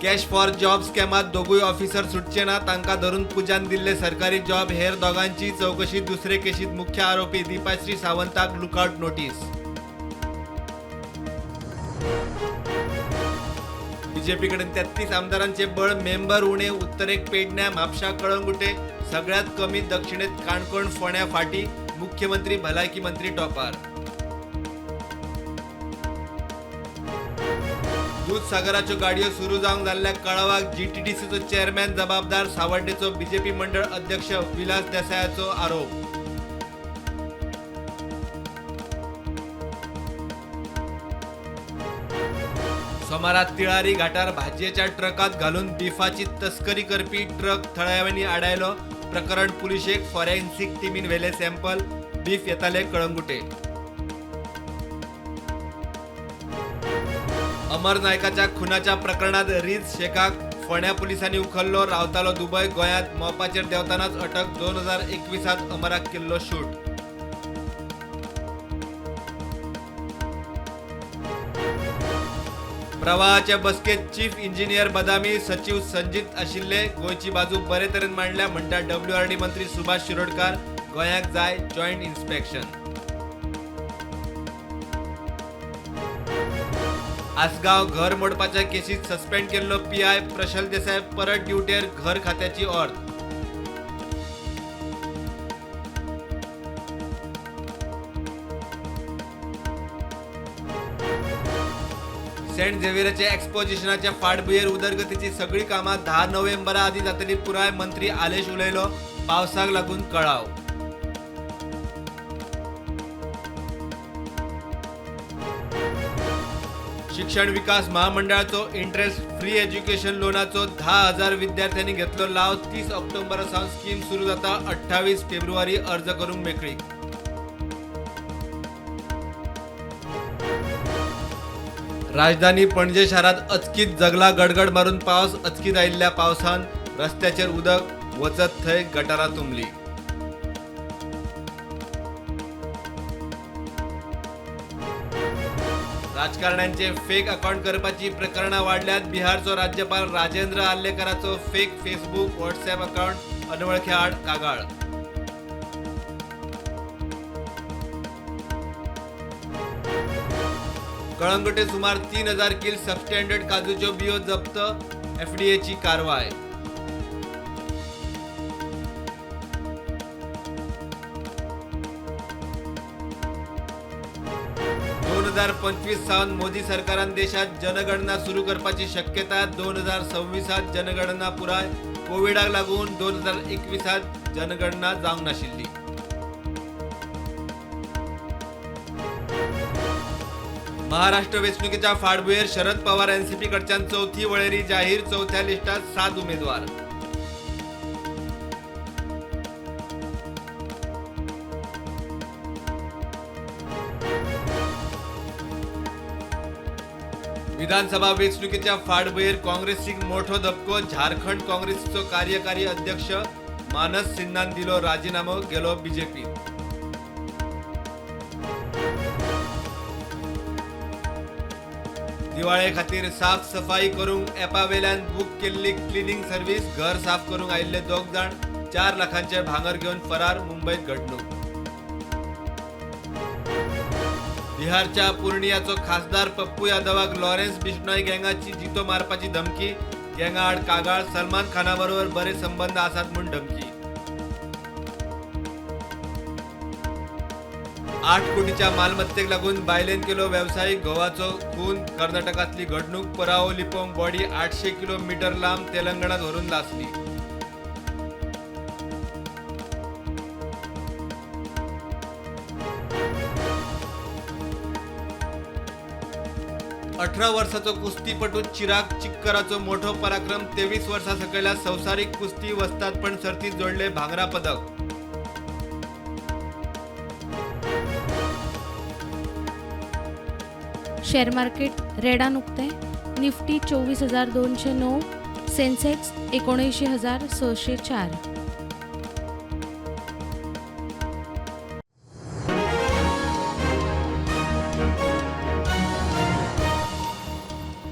Cash for job स्कॅमात दोगूय officer सुटचे ना, तांकां धरून पुजान दिल्ले सरकारी जॉब. हेर दोगांची चौकशी. दुसरे केशीत मुख्य आरोपी दीपाश्री सावंताक लुकआउट नोटीस. बीजेपी कडेन 33 आमदारांचे बळ. मेंबर उणे. उत्तरेक पेडण्या, म्हापशा, कळंगुटे. सगळ्यात कमी दक्षिणेत काणकोण, फोंड्या, फाटी. मुख्यमंत्री, भलायकी मंत्री टॉपार. दूधसागराच्यो गाडयो सुरू जावंक जाल्ल्या कळावाक जीटीडीसीचो चेअरमॅन जबाबदार. सावर्डेचो बीजेपी मंडळ अध्यक्ष विलास देसायाचो आरोप. सोमारात तिळारी घाटार भाजयेच्या ट्रकात घालून बिफाची तस्करी करपी ट्रक थळाव्यांनी आडायलो. प्रकरण पुलिशेक. फॉरेन्सिक टीमीन व्हेले सॅम्पल. बीफ येताले कळंगुटे. अमर नायकाच्या खुनाच्या प्रकरणात रीझ शेखाक फोंड्या पुलिसांनी उखललो. रावतालो दुबय. गोंयांत मोपाचेर देवतानाच अटक. 2021 अमराक केल्लो शूट. प्रवाहाच्या बसकेत चीफ इंजिनियर बदामी, सचिव संजीत आशिल्ले. गोंयची बाजू बरे तरेन मांडल्या म्हणटा WRD मंत्री सुभाष शिरोडकार. गोंयाक जाय जॉयंट इन्स्पेक्शन. आसगाव घर मोडपाच्या केसीत सस्पेंड केल्लो PI प्रशल देसाय परत ड्युटेर. घर खात्याची ऑर्थ. सेंट झेवियराचे एक्सपोजिशनाच्या फाटभुंयेर उदरगतीची सगळी कामां 10 नोव्हेंबरा आदी जातली पुराय. मंत्री आलेश उलयलो. पावसाक लागून कळाव. शिक्षण विकास महामंडळाचो इंटरेस्ट फ्री एज्युकेशन लोनाचो 10,000 विद्यार्थ्यांनी घेतलो लाव. 30 ऑक्टोबर सावन स्कीम सुरू जाता. 28 फेब्रुवारी अर्ज करूंक मेकळी. राजधानी पणजे शारात अचकीत जगला. गडगड मारून पावस. अचकीत आयिल्ल्या पावसान रस्त्याचेर उदक वचत थंय गटारां तुंबली. राजकारण्यांचे फेक अकाउंट करपाची प्रकरणां वाडल्यात. बिहारचो राज्यपाल राजेंद्र आर्लेकराचो फेक फेसबुक, व्हॉट्सॲप अकाउंट अनवळख्या आड कागाळ. कळंगुटे सुमार 3,000 किल सबस्टँडर्ड काजूच्यो बियो जप्त. FDAची कारवाय. सावन मोदी सरकारान देशात जनगणना सुरू करपाची शक्यता. 2026 जनगणना पुराय. कोविडाक लागून 2021 जनगणना जावंक नाशिल्ली. महाराष्ट्र वेंचणुकेच्या फाटभुंयेर शरद पवार NCP कडच्यान चौथी वळेरी जाहीर. चौथ्या लिस्टात 7 उमेदवार. विधानसभा वेंचणुकेच्या फाटभुंयेर काँग्रेसीक मोठो धपको. झारखंड काँग्रेसीचो कार्यकारी अध्यक्ष मानस सिन्हान दिलो राजीनामो. गेलो BJP. दिवाळे खातीर साफ सफाई करूंक ॲपा वेल्यान बूक केल्ली क्लिनिंग सर्व्हिस. घर साफ करूंक आयिल्ले 2 जाण 4 लाखांचे भांगर घेवन फरार. मुंबईत घडणूक. बिहारच्या पूर्णियाचो खासदार पप्पू यादवाक लॉरेन्स बिश्नोई गँगाची जितो मारपाची धमकी. गँगा आड कागाळ. सलमान खानाबरोबर बरे संबंध आसात म्हूण धमकी. 8 कोटीच्या मालमत्तेक लागून बायलेन केलो व्यावसायिक घोवाचो खून. कर्नाटकातली घडणूक. पराओ लिपोंग बॉडी 800 किलोमीटर लांब तेलंगणात व्हरून लासली. अठरा वर्षाचो कुस्तीपटू चिराग चिक्कराचो मोठो पराक्रम. 23 वर्सां सकयल्या संवसारीक कुस्ती वस्तादपण सर्तीत जोडले भांगरा पदक. शेअर मार्केट रेडान उक्ते. निफ्टी 24,209. सेन्सेक्स 79,604.